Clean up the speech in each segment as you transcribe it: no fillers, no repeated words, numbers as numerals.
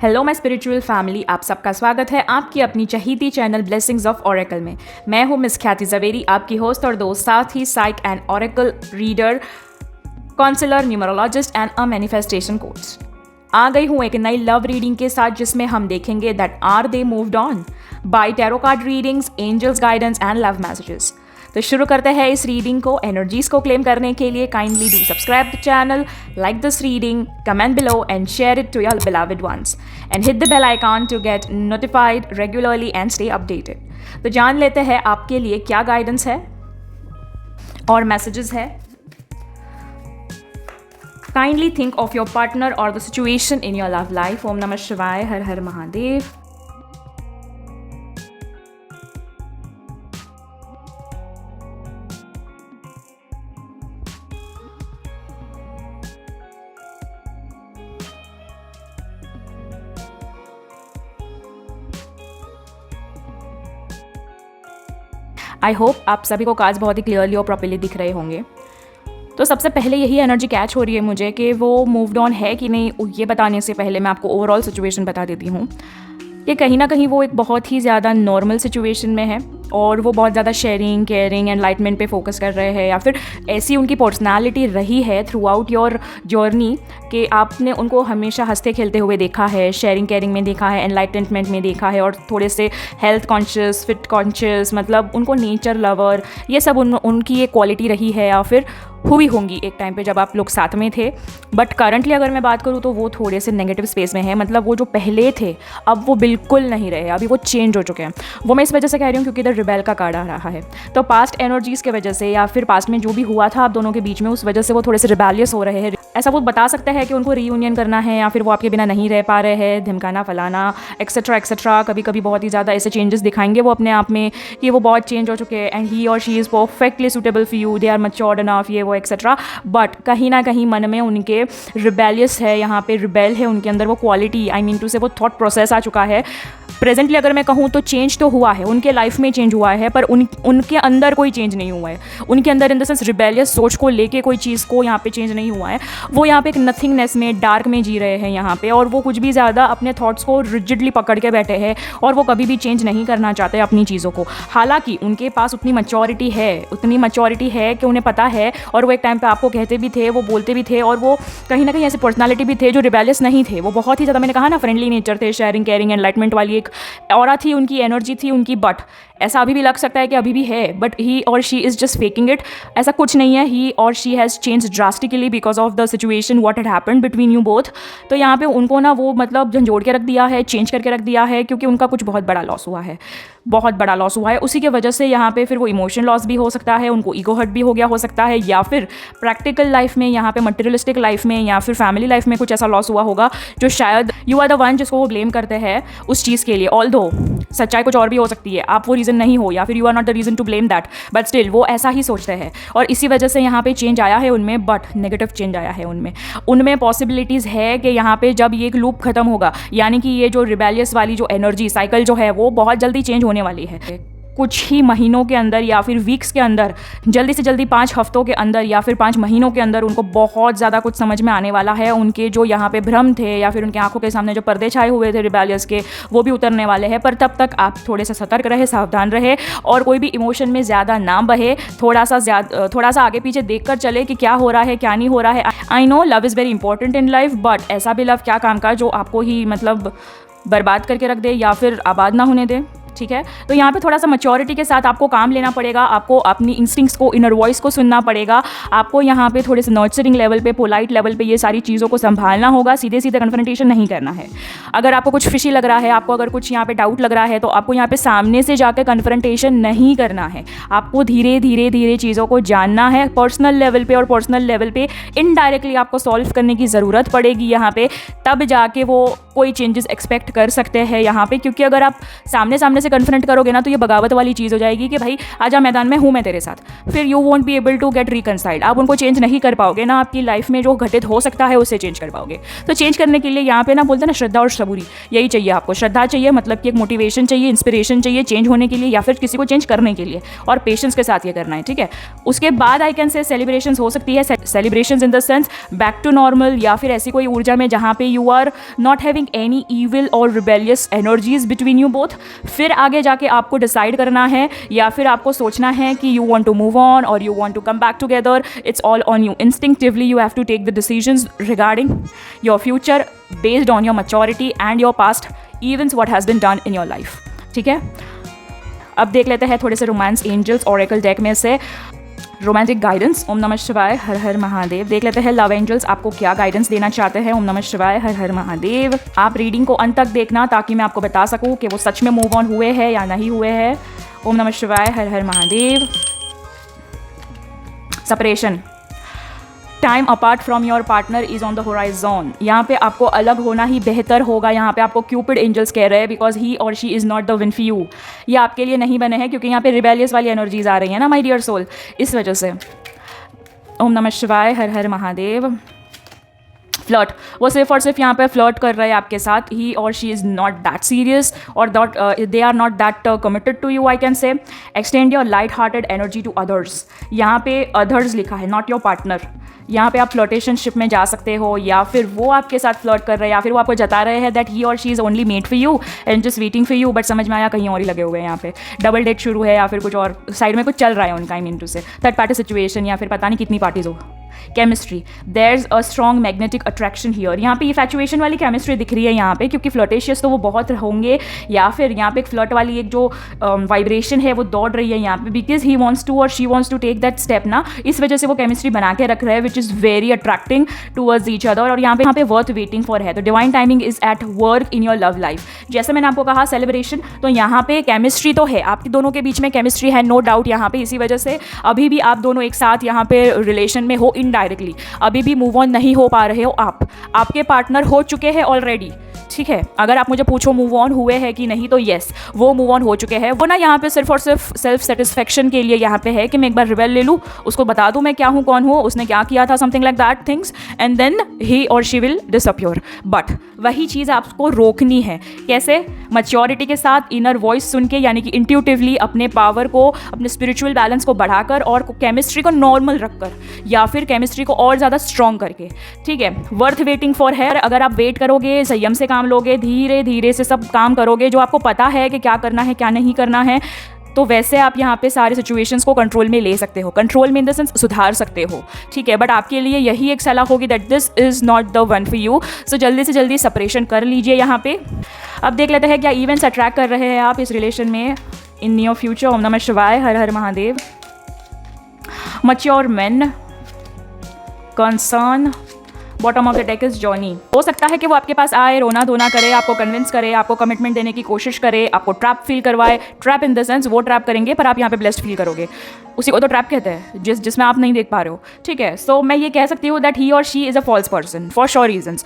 Hello my spiritual family, आप सबका स्वागत है आपकी अपनी चहीती चैनल ब्लेसिंग्स ऑफ ऑरेकल में। मैं हूँ मिस ख्याति जवेरी, आपकी होस्ट और दोस्त, साथ ही psych and oracle reader, counsellor, numerologist and a manifestation coach. आ गई हूँ एक नई लव रीडिंग के साथ जिसमें हम देखेंगे that are they moved on by tarot card readings, angels guidance and love messages. तो शुरू करते हैं इस रीडिंग को। एनर्जीज को क्लेम करने के लिए kindly do subscribe the channel, like this reading, comment below and share it to your beloved ones and hit the bell icon to get notified regularly and stay updated। तो जान लेते हैं आपके लिए क्या गाइडेंस है और मैसेजेस है। Kindly think of your partner और the situation in your love life. ओम नमः शिवाय, हर हर महादेव। आई होप आप सभी को कार्ड्स बहुत ही क्लियरली और प्रॉपर्ली दिख रहे होंगे। तो सबसे पहले यही एनर्जी कैच हो रही है मुझे कि वो मूव्ड ऑन है कि नहीं। ये बताने से पहले मैं आपको ओवरऑल सिचुएशन बता देती हूँ कि कहीं ना कहीं वो एक बहुत ही ज़्यादा नॉर्मल सिचुएशन में है और वो बहुत ज़्यादा शेयरिंग, केयरिंग, एनलाइटमेंट पे फोकस कर रहे हैं, या फिर ऐसी उनकी पर्सनालिटी रही है थ्रू आउट योर जर्नी कि आपने उनको हमेशा हंसते खेलते हुए देखा है, शेयरिंग केयरिंग में देखा है, एनलाइटमेंट में देखा है, और थोड़े से हेल्थ कॉन्शियस, फिट कॉन्शियस, मतलब उनको नेचर लवर, ये सब उनकी एक क्वालिटी रही है या फिर हुई होंगी एक टाइम पे जब आप लोग साथ में थे। बट करंटली अगर मैं बात करूँ तो वो थोड़े से नेगेटिव स्पेस में है। मतलब वो जो पहले थे अब वो बिल्कुल नहीं रहे, अभी वो चेंज हो चुके हैं। वो मैं इस वजह से कह रही हूँ क्योंकि इधर रिबेल का कार्ड आ रहा है। तो पास्ट एनर्जीज़ की वजह से या फिर पास्ट में जो भी हुआ था आप दोनों के बीच में, उस वजह से वो थोड़े से रिबेलियस हो रहे हैं। ऐसा वो बता सकता है कि उनको रीयूनियन करना है या फिर वो आपके बिना नहीं रह पा रहे हैं, धमकाना, फलाना, एक्सेट्रा एक्सेट्रा। कभी कभी बहुत ही ज़्यादा ऐसे चेंजेस दिखाएंगे वो अपने आप में कि वो बहुत चेंज हो चुके हैं एंड ही और she is perfectly suitable for you, they are matured enough, ये वो एक्सेट्रा। बट कहीं ना कहीं मन में उनके रिबेलियस है, यहाँ पे रिबेल है उनके अंदर वो क्वालिटी, आई मीन टू से वो थॉट प्रोसेस आ चुका है। प्रेजेंटली अगर मैं कहूँ तो चेंज तो हुआ है, उनके लाइफ में चेंज हुआ है, पर उनके अंदर कोई चेंज नहीं हुआ है। उनके अंदर इन द सेंस रिबेलियस सोच को लेके कोई चीज़ को यहाँ पे चेंज नहीं हुआ है। वो यहाँ पे एक नथिंगनेस में, डार्क में जी रहे हैं यहाँ पे, और वो कुछ भी ज़्यादा अपने थॉट्स को रिजिडली पकड़ के बैठे हैं और वो कभी भी चेंज नहीं करना चाहते अपनी चीज़ों को। हालांकि उनके पास उतनी मैच्योरिटी है कि उन्हें पता है, और वो एक टाइम पे आपको कहते भी थे, वो बोलते भी थे, और वो कहीं ना कहीं ऐसे पर्सनालिटी भी थे जो रिबेलियस नहीं थे। वो बहुत ही ज़्यादा, मैंने कहा ना, फ्रेंडली नेचर थे, शेयरिंग, केयरिंग, एनलाइटमेंट वाली एक ऑरा थी उनकी, एनर्जी थी उनकी। बट ऐसा अभी भी लग सकता है कि अभी भी है, बट ही और she is just faking it. ऐसा कुछ नहीं है। ही और she has change drastically because of the situation what had happened between you both. तो यहाँ पे उनको ना वो मतलब झंझोड़ के रख दिया है, चेंज करके रख दिया है, क्योंकि उनका कुछ बहुत बड़ा लॉस हुआ है, बहुत बड़ा लॉस हुआ है। उसी की वजह से यहाँ पे फिर वो इमोशन लॉस भी हो सकता है, उनको ईगो हर्ट भी हो गया हो सकता है, या फिर प्रैक्टिकल लाइफ में, यहाँ पे मटेरियलिस्टिक लाइफ में या फिर फैमिली लाइफ में कुछ ऐसा लॉस हुआ होगा जो शायद यू आर द वन जिसको वो ब्लेम करते हैं उस चीज़ के लिए। ऑल्दो सच्चाई कुछ और भी हो सकती है, आप वो रीज़न नहीं हो, या फिर you are not the reason to blame that, but still वो ऐसा ही सोचते हैं और इसी वजह से यहाँ पे चेंज आया है उनमें, बट नेगेटिव चेंज आया है उनमें पॉसिबिलिटीज़ है कि यहाँ पे जब ये एक लूप खत्म होगा, यानी कि ये जो रिबेलियस वाली जो एनर्जी साइकिल जो है वो बहुत जल्दी चेंज होने वाली है। कुछ ही महीनों के अंदर या फिर वीक्स के अंदर, जल्दी से जल्दी 5 हफ्तों के अंदर या फिर 5 महीनों के अंदर उनको बहुत ज़्यादा कुछ समझ में आने वाला है। उनके जो यहाँ पे भ्रम थे या फिर उनकी आंखों के सामने जो पर्दे छाए हुए थे रिबेलियस के, वो भी उतरने वाले हैं। पर तब तक आप थोड़े से सतर्क रहे, सावधान रहे, और कोई भी इमोशन में ज़्यादा ना बहे। थोड़ा सा आगे पीछे देख कर चले कि क्या हो रहा है, क्या नहीं हो रहा है। I know love is very important in life, but ऐसा भी लव क्या काम का जो आपको ही मतलब बर्बाद करके रख दे या फिर आबाद ना होने दे। ठीक है, तो यहाँ पे थोड़ा सा मैच्योरिटी के साथ आपको काम लेना पड़ेगा, आपको अपनी इंस्टिंक्ट्स को, इनर वॉइस को सुनना पड़ेगा, आपको यहाँ पे थोड़े से नर्चरिंग लेवल पे, पोलाइट लेवल पे ये सारी चीज़ों को संभालना होगा। सीधे सीधे कन्फ्रंटेशन नहीं करना है। अगर आपको कुछ फिशी लग रहा है, आपको अगर कुछ यहाँ पे डाउट लग रहा है, तो आपको यहाँ पे सामने से जाकर कन्फ्रंटेशन नहीं करना है। आपको धीरे धीरे चीज़ों को जानना है पर्सनल लेवल पे, और पर्सनल लेवल पे इनडायरेक्टली आपको सॉल्व करने की ज़रूरत पड़ेगी यहाँ पे, तब जाके वो कोई चेंजेस एक्सपेक्ट कर सकते हैं यहाँ पे। क्योंकि अगर आप सामने सामने सामने से कन्फ्रंट करोगे ना तो ये बगावत वाली चीज़ हो जाएगी कि भाई आजा मैदान में हूँ मैं तेरे साथ, फिर you won't be able to get reconciled. आप उनको चेंज नहीं कर पाओगे ना, आपकी लाइफ में जो घटित हो सकता है उसे चेंज कर पाओगे। तो चेंज करने के लिए यहाँ पे ना बोलते हैं ना श्रद्धा और सबूरी, यही चाहिए आपको। श्रद्धा चाहिए मतलब कि एक मोटिवेशन चाहिए, इंस्पिरेशन चाहिए चेंज होने के लिए या फिर किसी को चेंज करने के लिए, और पेशेंस के साथ ये करना है, ठीक है। उसके बाद आई कैन से सेलिब्रेशन हो सकती है, celebration in the sense back to normal, या फिर ऐसी कोई ऊर्जा में जहाँ पे you are not having any evil और rebellious energies between you both. फिर आगे जाके आपको डिसाइड करना है या फिर आपको सोचना है कि you want to move on और you want to come back together. It's all on you. Instinctively you have to take the decisions regarding your future based on your maturity and your past events what has been done in your life, ठीक है। अब देख लेते हैं थोड़े से romance angels Oracle deck में से रोमांटिक गाइडेंस। ओम नमः शिवाय, हर हर महादेव। देख लेते हैं लव एंजल्स आपको क्या गाइडेंस देना चाहते हैं। ओम नमः शिवाय, हर हर महादेव। आप रीडिंग को अंत तक देखना ताकि मैं आपको बता सकूं कि वो सच में मूव ऑन हुए हैं या नहीं हुए हैं। ओम नमः शिवाय, Har Har Mahadev. Separation, time apart from your partner is on the horizon. यहाँ पे आपको अलग होना ही बेहतर होगा। यहाँ पे आपको क्यूपिड एंजल्स कह रहे हैं बिकॉज ही और she is not the one for you. ये आपके लिए नहीं बने हैं क्योंकि यहाँ पे रिबेलियस वाली एनर्जीज आ रही है ना माय डियर सोल, इस वजह से। ओम नमः शिवाय, हर हर महादेव। फ्लर्ट, वो सिर्फ और सिर्फ यहाँ पे फ्लर्ट कर रहे हैं आपके साथ। ही और she is not that serious और they are not that committed to you I can say. Extend your light hearted energy to others. यहाँ पे अदर्स लिखा है, नॉट योर पार्टनर। यहाँ पे आप फ्लर्टेशनशिप में जा सकते हो या फिर वो आपके साथ फ्लर्ट कर रहे हैं या फिर वो आपको जता रहे हैं दैट ही और she is only made for you and just waiting for you, but समझ में आया कहीं और ही लगे हुए हैं। यहाँ पे डबल डेट शुरू है या फिर कुछ और साइड में कुछ चल रहा है उनका, I mean to say third party situation या फिर पता नहीं कितनी पार्टीज हो। Chemistry, there is a strong magnetic attraction here. यहाँ पे ये फैचुएशन वाली केमिस्ट्री दिख रही है यहाँ पे, क्योंकि फ्लर्टेशियस तो वो बहुत होंगे या फिर यहाँ पे एक फ्लर्ट वाली एक जो वाइब्रेशन है वो दौड़ रही है यहाँ पे, बिकॉज ही वॉन्ट्स टू और she wants to take that step ना, इस वजह से वो केमिस्ट्री बना के रख रहे हैं which is very attracting towards each other. और यहाँ पे वर्थ वेटिंग फॉर है। तो divine timing is at work in your love life. जैसे मैंने आपको कहा सेलिब्रेशन, तो यहाँ पे केमिस्ट्री तो है, आपके दोनों के बीच में केमिस्ट्री है, नो डाउट। यहाँ पे इसी वजह से अभी भी आप दोनों एक साथ यहाँ पे रिलेशन में हो इनडायरेक्टली, अभी भी मूव ऑन नहीं हो पा रहे हो आप। आपके पार्टनर हो चुके हैं ऑलरेडी, ठीक है। अगर आप मुझे पूछो मूव ऑन हुए हैं कि नहीं, तो येस वो मूव ऑन हो चुके हैं। वो ना यहाँ पे सिर्फ और सिर्फ सेल्फ सेटिस्फेक्शन के लिए यहाँ पे है कि मैं एक बार रिवेल ले लूँ, उसको बता दूँ मैं क्या हूँ, कौन हूँ, उसने क्या किया था, something like that things, and then he और शी विल डिसअपियर। बट वही चीज़ आपको रोकनी है। कैसे? मैच्योरिटी के साथ, इनर वॉइस सुन के, यानी कि इंट्यूटिवली अपने पावर को, अपने स्पिरिचुअल बैलेंस को बढ़ाकर और केमिस्ट्री को नॉर्मल रखकर या फिर केमिस्ट्री को और ज़्यादा स्ट्रॉन्ग करके, ठीक है। वर्थ वेटिंग फॉर है। अगर आप वेट करोगे, संयम से काम लोगे, धीरे धीरे से सब काम करोगे, जो आपको पता है कि क्या करना है क्या नहीं करना है, तो वैसे आप यहाँ पे सारे सिचुएशंस को कंट्रोल में ले सकते हो। कंट्रोल में इन द सेंस सुधार सकते हो, ठीक है। बट आपके लिए यही एक सलाह होगी that this is not the one for you. So जल्दी से जल्दी सेपरेशन कर लीजिए यहाँ पे। अब देख लेते हैं क्या इवेंट्स अट्रैक्ट कर रहे हैं आप इस रिलेशन में इन नियर फ्यूचर। ओम नमः शिवाय, Har Har Mahadev. Mature men, concern, bottom of the deck is Johnny. हो सकता है कि वो आपके पास आए, रोना धोना करे, आपको कन्विंस करे, आपको कमिटमेंट देने की कोशिश करे, आपको ट्रैप फील करवाए। ट्रैप इन द सेंस वो ट्रैप करेंगे पर आप यहाँ पे ब्लेस्ड फील करोगे, उसी को तो ट्रैप कहते हैं जिसमें आप नहीं देख पा रहे हो, ठीक है। सो मैं ये कह सकती हूँ दैट ही और she is a false person for sure reasons.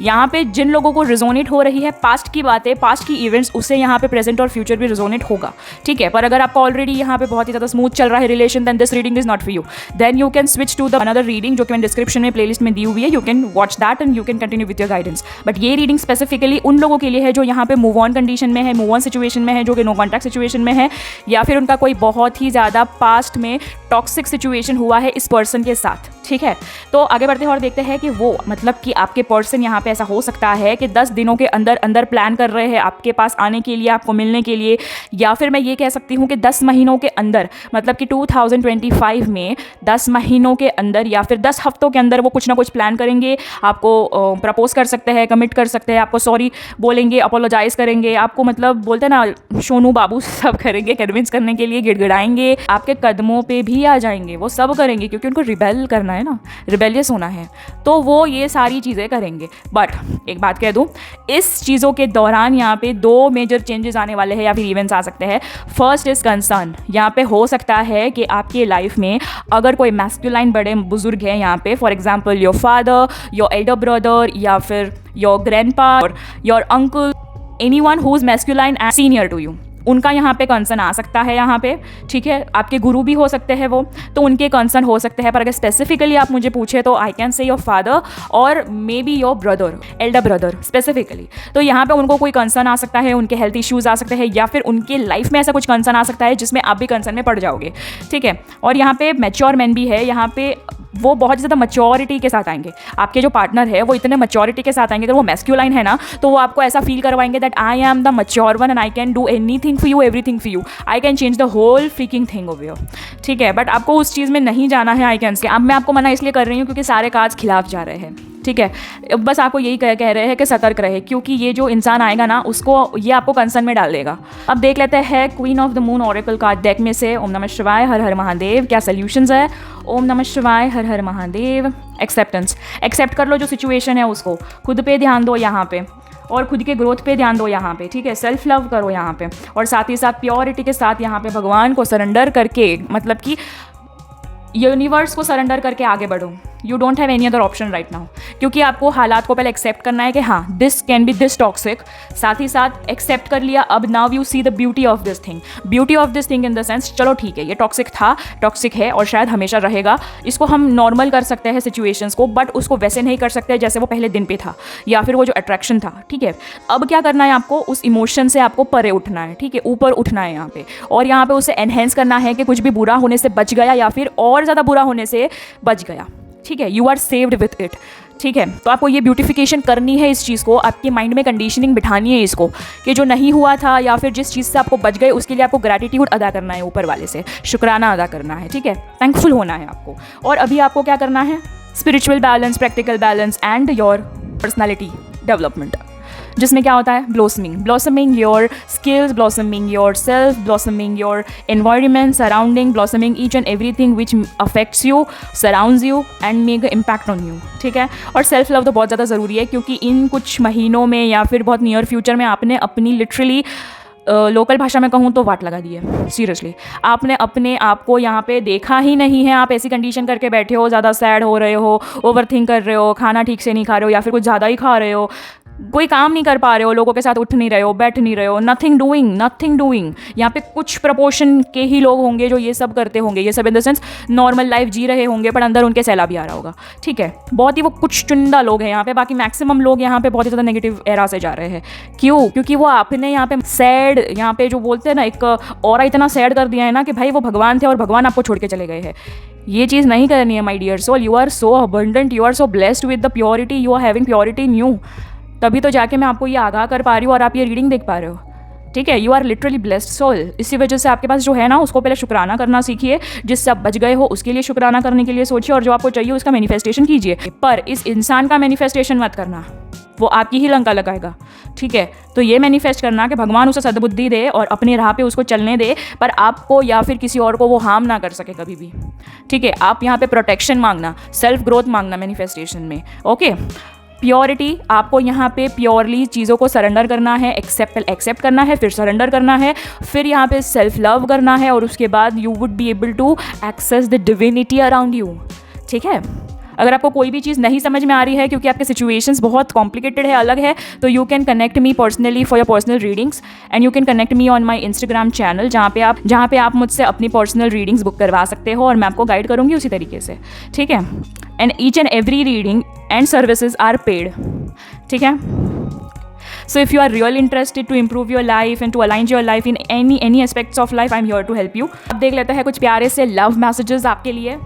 यहाँ पे जिन लोगों को रिजोनेट हो रही है पास्ट की बातें, पास्ट की इवेंट्स, उससे यहाँ पे प्रेजेंट और फ्यूचर भी रिजोनेट होगा, ठीक है। पर अगर आपका ऑलरेडी यहाँ पे बहुत ही ज़्यादा स्मूथ चल रहा है relation, then this reading is not for you. Then you can switch to the another reading जो कि मैंने डिस्क्रिप्शन में प्लेलिस्ट में दी हुई है। You can watch that and you can continue with your guidance. But ये रीडिंग स्पेसिफिकली उन लोगों के लिए है जो यहाँ पे मूव ऑन कंडीशन में है, मूव ऑन सिचुएशन में है, जो कि नो कॉन्टैक्ट सिचुएशन में है, या फिर उनका कोई बहुत ही ज़्यादा पास्ट में टॉक्सिक सिचुएशन हुआ है इस पर्सन के साथ, ठीक है। तो आगे बढ़ते हैं और देखते हैं कि वो मतलब कि आपके पर्सन यहाँ पे ऐसा हो सकता है कि 10 दिनों के अंदर अंदर प्लान कर रहे हैं आपके पास आने के लिए, आपको मिलने के लिए, या फिर मैं ये कह सकती हूँ कि 10 महीनों के अंदर, मतलब कि 2025 में 10 महीनों के अंदर या फिर 10 हफ्तों के अंदर वो कुछ ना कुछ प्लान करेंगे। आपको प्रपोज कर सकते हैं, कमिट कर सकते हैं, आपको सॉरी बोलेंगे, अपोलोजाइज करेंगे, आपको मतलब बोलते हैं ना सोनू बाबू सब करेंगे कन्विंस करने के लिए, गिड़गिड़ाएंगे, आपके कदमों पे भी आ जाएंगे, वो सब करेंगे क्योंकि उनको रिबेल करना है ना, रिबेलियस होना है, तो वो ये सारी चीज़ें करेंगे। बट एक बात कह दूँ, इस चीज़ों के दौरान यहाँ पे 2 मेजर चेंजेस आने वाले हैं या फिर इवेंट्स आ सकते हैं। First is concern. यहाँ पे हो सकता है कि आपके लाइफ में अगर कोई मैस्कुलाइन बड़े बुजुर्ग हैं यहाँ पे, for example your father, your elder brother, या फिर your grandpa, your uncle, anyone who is masculine and senior to you, उनका यहाँ पे कंसर्न आ सकता है यहाँ पे, ठीक है। आपके गुरु भी हो सकते हैं वो, तो उनके कंसर्न हो सकते हैं। पर अगर स्पेसिफिकली आप मुझे पूछे तो I can say your father और may be your brother, elder brother specifically. तो यहाँ पे उनको कोई कंसर्न आ सकता है, उनके हेल्थ इश्यूज़ आ सकते हैं, या फिर उनके लाइफ में ऐसा कुछ कंसर्न आ सकता है जिसमें आप भी कंसर्न में पड़ जाओगे, ठीक है। और यहाँ पे मैच्योर मैन भी है, यहाँ पे वो बहुत ज़्यादा मैच्योरिटी के साथ आएंगे। आपके जो पार्टनर है वो इतने मैच्योरिटी के साथ आएंगे। अगर वो मैस्कुलाइन है ना, तो वो आपको ऐसा फील करवाएंगे that I am the mature one and I can do anything for you, everything for you, I can change the whole freaking thing of you, ठीक है। बट आपको उस चीज़ में नहीं जाना है, आई कैन से। अब मैं आपको मना इसलिए कर रही हूँ क्योंकि सारे कार्ड्स खिलाफ जा रहे हैं, ठीक है। बस आपको यही कह रहे हैं कि सतर्क रहे, क्योंकि ये जो इंसान आएगा ना, उसको ये आपको कंसर्न में डाल देगा। अब देख लेते हैं queen of the moon oracle card deck में से ओम नमः शिवाय हर हर महादेव क्या सॉल्यूशंस है। ओम नमः शिवाय हर हर महादेव। एक्सेप्टेंस, एक्सेप्ट कर लो जो सिचुएशन है उसको, खुद पे ध्यान दो यहाँ पे, और खुद के ग्रोथ पे ध्यान दो यहाँ पे, ठीक है। सेल्फ लव करो यहाँ पे, और साथ ही साथ प्योरिटी के साथ यहाँ पे भगवान को सरेंडर करके, मतलब कि यूनिवर्स को सरेंडर करके आगे बढ़ो। You don't have any other option right now, क्योंकि आपको हालात को पहले एक्सेप्ट करना है कि हाँ this can be this toxic. साथ ही साथ एक्सेप्ट कर लिया, अब now you see the beauty of this thing, beauty of this thing in the sense चलो ठीक है ये टॉक्सिक था, टॉक्सिक है और शायद हमेशा रहेगा। इसको हम नॉर्मल कर सकते हैं सिचुएशंस को, बट उसको वैसे नहीं कर सकते जैसे वो पहले दिन पे था, या फिर वो जो अट्रैक्शन था, ठीक है। अब क्या करना है आपको, उस इमोशन से आपको परे उठना है, ठीक है, ऊपर उठना है यहाँ पे, और यहाँ पे उसे एनहेंस करना है कि कुछ भी बुरा होने से बच गया या फिर और ज़्यादा बुरा होने से बच गया, ठीक है। You are saved with it, ठीक है। तो आपको ये ब्यूटिफिकेशन करनी है इस चीज़ को, आपके माइंड में कंडीशनिंग बिठानी है इसको कि जो नहीं हुआ था या फिर जिस चीज़ से आपको बच गए उसके लिए आपको ग्रैटिट्यूड अदा करना है, ऊपर वाले से शुक्राना अदा करना है, ठीक है। थैंकफुल होना है आपको। और अभी आपको क्या करना है, spiritual balance, practical balance and your personality development, जिसमें क्या होता है blossoming your skills, blossoming your self, blossoming your environment surrounding, blossoming each and everything which affects you, surrounds you and make impact on you, ठीक है। और self love तो बहुत ज़्यादा ज़रूरी है, क्योंकि इन कुछ महीनों में या फिर बहुत नियर फ्यूचर में आपने अपनी लिटरली लोकल भाषा में कहूँ तो वाट लगा दी है। सीरियसली आपने अपने आप को यहाँ पे देखा ही नहीं है। आप ऐसी कंडीशन करके बैठे हो, ज़्यादा सैड हो रहे हो, ओवरथिंक कर रहे हो, खाना ठीक से नहीं खा रहे हो या फिर कुछ ज़्यादा ही खा रहे हो, कोई काम नहीं कर पा रहे हो, लोगों के साथ उठ नहीं रहे हो, बैठ नहीं रहे हो, नथिंग डूइंग। यहाँ पे कुछ प्रपोर्शन के ही लोग होंगे जो ये सब करते होंगे, ये सब in the sense normal life जी रहे होंगे, पर अंदर उनके सैला भी आ रहा होगा, ठीक है। बहुत ही वो कुछ चुनिंदा लोग हैं यहाँ पे, बाकी मैक्सिमम लोग यहाँ पे बहुत ही ज़्यादा नेगेटिव एरा से जा रहे हैं। क्यों? क्योंकि वो आपने यहाँ पे सैड, यहाँ पे जो बोलते हैं ना, एक ऑरा इतना सैड कर दिया है ना कि भाई वो भगवान थे और भगवान आपको छोड़ के चले गए हैं। ये चीज़ नहीं करनी है my dear soul. You are so abundant, you are so blessed with the purity, you are having purity in you, तभी तो जाके मैं आपको ये आगाह कर पा रही हूँ और आप ये रीडिंग देख पा रहे हो, ठीक है। You are literally blessed soul. इसी वजह से आपके पास जो है ना, उसको पहले शुक्राना करना सीखिए। जिससे आप बच गए हो उसके लिए शुक्राना करने के लिए सोचिए, और जो आपको चाहिए उसका मैनिफेस्टेशन कीजिए। पर इस इंसान का मैनिफेस्टेशन मत करना, वो आपकी ही लंका लगाएगा, ठीक है। तो ये मैनिफेस्ट करना कि भगवान उसे सद्बुद्धि दे और अपने राह पे उसको चलने दे, पर आपको या फिर किसी और को वो हार्म ना कर सके कभी भी, ठीक है। आप यहाँ पे प्रोटेक्शन मांगना, सेल्फ ग्रोथ मांगना मैनिफेस्टेशन में, ओके। प्योरिटी, आपको यहाँ पे प्योरली चीज़ों को सरेंडर करना है, एक्सेप्ट करना है, फिर सरेंडर करना है, फिर यहाँ पे सेल्फ लव करना है, और उसके बाद you would be able to access the divinity around you, ठीक है। अगर आपको कोई भी चीज़ नहीं समझ में आ रही है क्योंकि आपके सिचुएशंस बहुत कॉम्प्लिकेटेड है, अलग है, तो you can connect me personally for your personal readings and you can connect me on my Instagram channel, जहाँ पे आप मुझसे अपनी पर्सनल रीडिंग्स बुक करवा सकते हो और मैं आपको गाइड करूँगी उसी तरीके से, ठीक है। And each and every reading and services are paid, ठीक है। So if you are really interested to improve your life and to align your life in any aspects of life, I'm here to help you. अब देख लेते हैं कुछ प्यारे से love messages आपके लिए।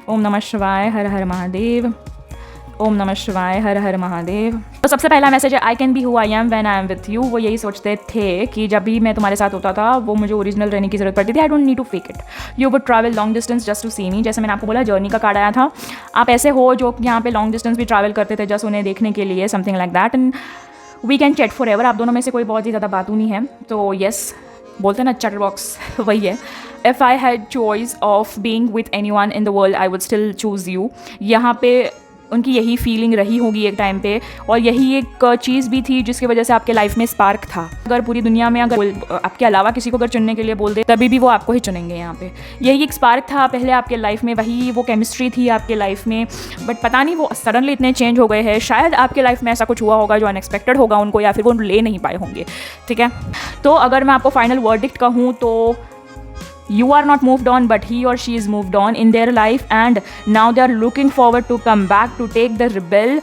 ओम नमः शिवाय हर हर महादेव। ओम नमः शिवाय हर हर महादेव। तो सबसे पहला मैसेज है, I can be who I am when I am with you. वो यही सोचते थे कि जब भी मैं तुम्हारे साथ होता था वो मुझे ओरिजिनल रहने की जरूरत पड़ती थी। I don't need to fake it, you would travel long distance just to see me. जैसे मैंने आपको बोला जर्नी का कार्ड आया था, आप ऐसे हो जो यहाँ पे लॉन्ग डिस्टेंस भी ट्रैवल करते थे जस्ट उन्हें देखने के लिए, something like that. And we can chat forever. आप दोनों में से कोई बहुत ही ज़्यादा बातू नहीं है, तो येस बोलते हैं ना चैटर बॉक्स, वही है। If I had choice of being with anyone in the world I would still choose you. यहाँ पे उनकी यही फीलिंग रही होगी एक टाइम पे, और यही एक चीज़ भी थी जिसकी वजह से आपके लाइफ में स्पार्क था। अगर पूरी दुनिया में अगर आपके अलावा किसी को अगर चुनने के लिए बोल दे, तभी भी वो आपको ही चुनेंगे। यहाँ पे यही एक स्पार्क था पहले आपके लाइफ में, वही वो केमिस्ट्री थी आपके लाइफ में, बट पता नहीं वो सडनली इतने चेंज हो गए हैं। शायद आपके लाइफ में ऐसा कुछ हुआ होगा जो अनएक्सपेक्टेड होगा उनको, या फिर वो ले नहीं पाए होंगे। ठीक है, तो अगर मैं आपको फाइनल वर्डिक्ट कहूँ तो you are not moved on, but he or she is moved on in their life, and now they are looking forward to come back to take the rebel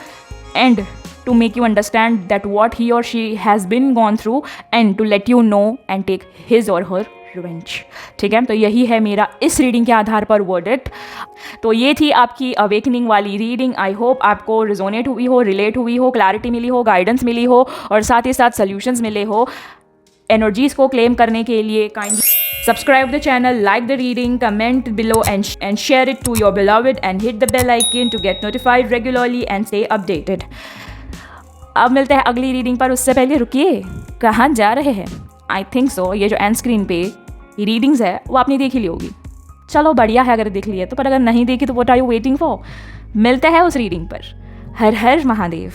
and to make you understand that what he or she has been gone through, and to let you know and take his or her revenge। ठीक है, तो यही है मेरा इस reading के आधार पर verdict. तो ये थी आपकी अवेकनिंग वाली रीडिंग। आई होप आपको रिजोनेट हुई हो, रिलेट हुई हो, क्लैरिटी मिली हो, गाइडेंस मिली हो, और साथ ही साथ सॉल्यूशंस मिले हो एनर्जीज को क्लेम करने के लिए। Kindly subscribe the channel, like the reading, comment below and share it to your beloved, and hit the bell icon to get notified regularly and stay updated। अब मिलते हैं अगली रीडिंग पर, उससे पहले रुकिए, कहाँ जा रहे हैं? आई थिंक सो ये जो एंड स्क्रीन पे रीडिंग्स है वो आपने देख ली होगी। चलो बढ़िया है अगर देख लिया तो, पर अगर नहीं देखी तो what are you waiting for? मिलते हैं उस रीडिंग पर। हर हर महादेव।